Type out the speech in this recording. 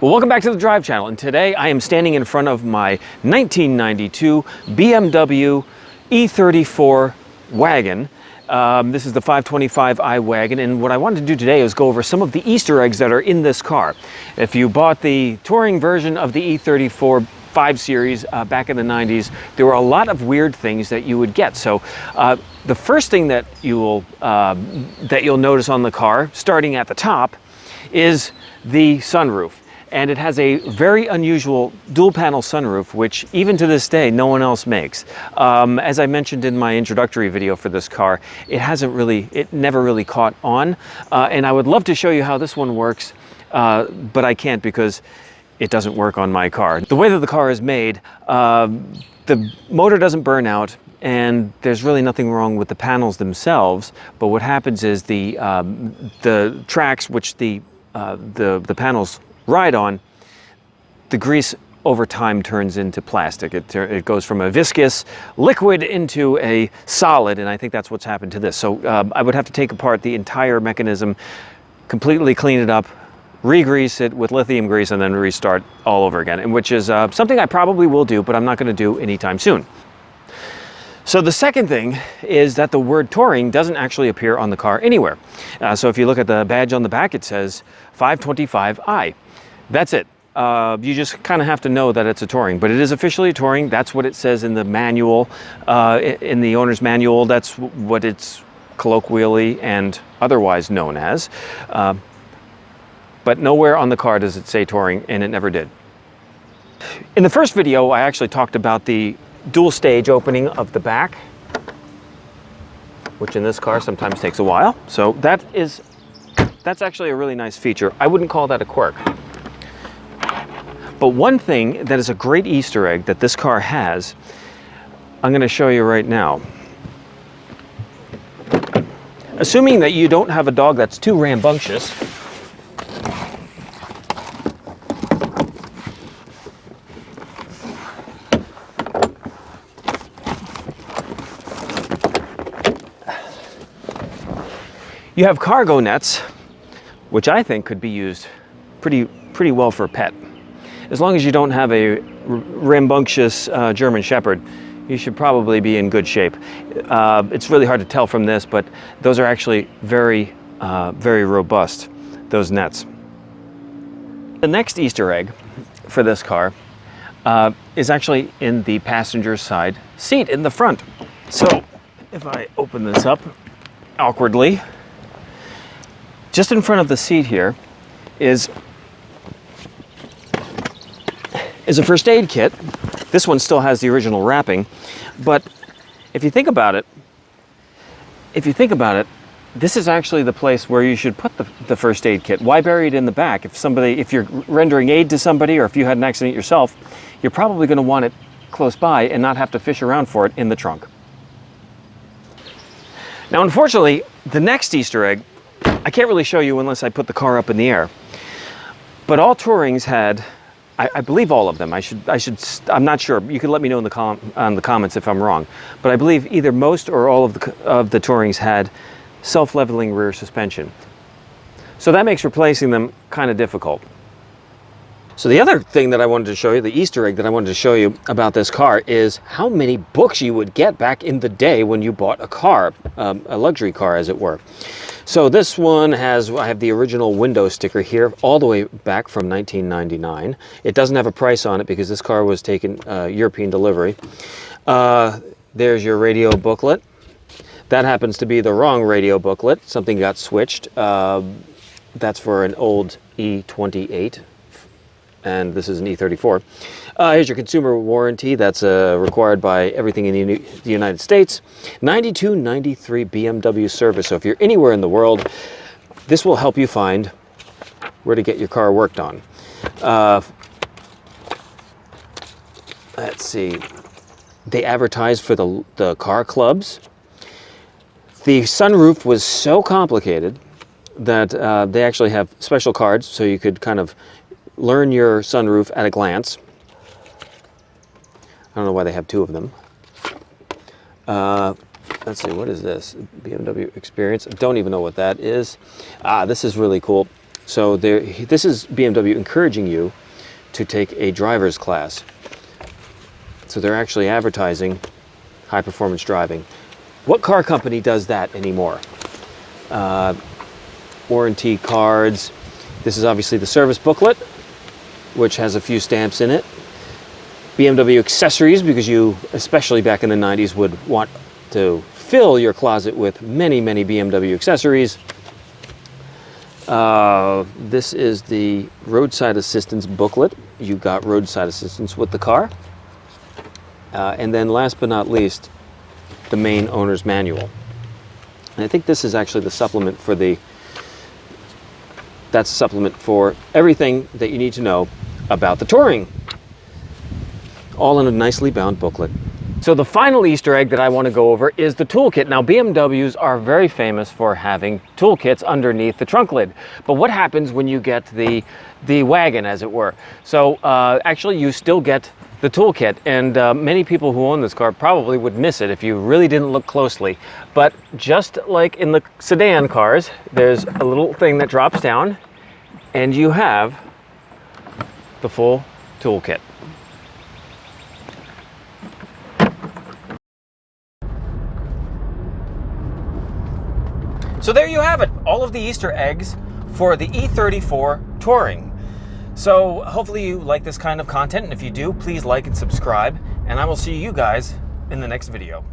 Well, welcome back to the Drive Channel, and today I am standing in front of my 1992 BMW E34 wagon. This is the 525i wagon, and what I wanted to do today is go over some of the Easter eggs that are in this car. If you bought the touring version of the E34 5 Series back in the 90s, there were a lot of weird things that you would get. So the first thing that you'll notice on the car, starting at the top, is the sunroof. And it has a very unusual dual panel sunroof, which even to this day, no one else makes. As I mentioned in my introductory video for this car, it never really caught on. And I would love to show you how this one works, but I can't because it doesn't work on my car. The way that the car is made, the motor doesn't burn out, and there's really nothing wrong with the panels themselves. But what happens is the tracks which the panels ride on, the grease over time turns into plastic. It goes from a viscous liquid into a solid, and I think that's what's happened to this. So I would have to take apart the entire mechanism, completely clean it up, re-grease it with lithium grease, and then restart all over again, and which is something I probably will do, but I'm not going to do anytime soon. So the second thing is that the word touring doesn't actually appear on the car anywhere. So if you look at the badge on the back, it says 525i. That's it. You just kind of have to know that it's a touring, but it is officially a touring. That's what it says in the manual, in the owner's manual. That's what it's colloquially and otherwise known as. But nowhere on the car does it say touring, and it never did. In the first video, I actually talked about the dual stage opening of the back, which in this car sometimes takes a while. So that's actually a really nice feature. I wouldn't call that a quirk. But one thing that is a great Easter egg that this car has, I'm going to show you right now. Assuming that you don't have a dog that's too rambunctious, you have cargo nets, which I think could be used pretty well for a pet. As long as you don't have a rambunctious German Shepherd, you should probably be in good shape. It's really hard to tell from this, but those are actually very robust, those nets. The next Easter egg for this car is actually in the passenger side seat in the front. So if I open this up awkwardly, just in front of the seat here is a first aid kit. This one still has the original wrapping, but if you think about it, this is actually the place where you should put the first aid kit. Why bury it in the back? If you're rendering aid to somebody, or if you had an accident yourself, you're probably going to want it close by and not have to fish around for it in the trunk. Now, unfortunately, the next Easter egg, I can't really show you unless I put the car up in the air, but all Tourings had, I believe all of them. I'm not sure. You can let me know in the comments if I'm wrong. But I believe either most or all of the Tourings had self-leveling rear suspension. So that makes replacing them kind of difficult. So the other thing that I wanted to show you, the Easter egg that I wanted to show you about this car, is how many books you would get back in the day when you bought a car, a luxury car, as it were. So this one I have the original window sticker here, all the way back from 1999. It doesn't have a price on it because this car was taken European delivery. There's your radio booklet. That happens to be the wrong radio booklet. Something got switched. That's for an old E28. And this is an E34. Here's your consumer warranty. That's required by everything in the United States. 9293 BMW service. So if you're anywhere in the world, this will help you find where to get your car worked on. Let's see. They advertised for the car clubs. The sunroof was so complicated that they actually have special cards, so you could kind of learn your sunroof at a glance. I don't know why they have two of them. Let's see, what is this? BMW Experience. I don't even know what that is. This is really cool. So this is BMW encouraging you to take a driver's class. So they're actually advertising high performance driving. What car company does that anymore? Warranty cards. This is obviously the service booklet, which has a few stamps in it. BMW accessories, because you, especially back in the 90s, would want to fill your closet with many, many BMW accessories. This is the roadside assistance booklet. You got roadside assistance with the car. And then last but not least, the main owner's manual. And I think this is actually the supplement for that's a supplement for everything that you need to know about the Touring. All in a nicely bound booklet. So the final Easter egg that I want to go over is the toolkit. Now, BMWs are very famous for having toolkits underneath the trunk lid. But what happens when you get the wagon, as it were? So actually, you still get the toolkit, and many people who own this car probably would miss it if you really didn't look closely. But just like in the sedan cars, there's a little thing that drops down, and you have the full toolkit. So there you have it, all of the Easter eggs for the E34 Touring. So hopefully you like this kind of content, and if you do, please like and subscribe, and I will see you guys in the next video.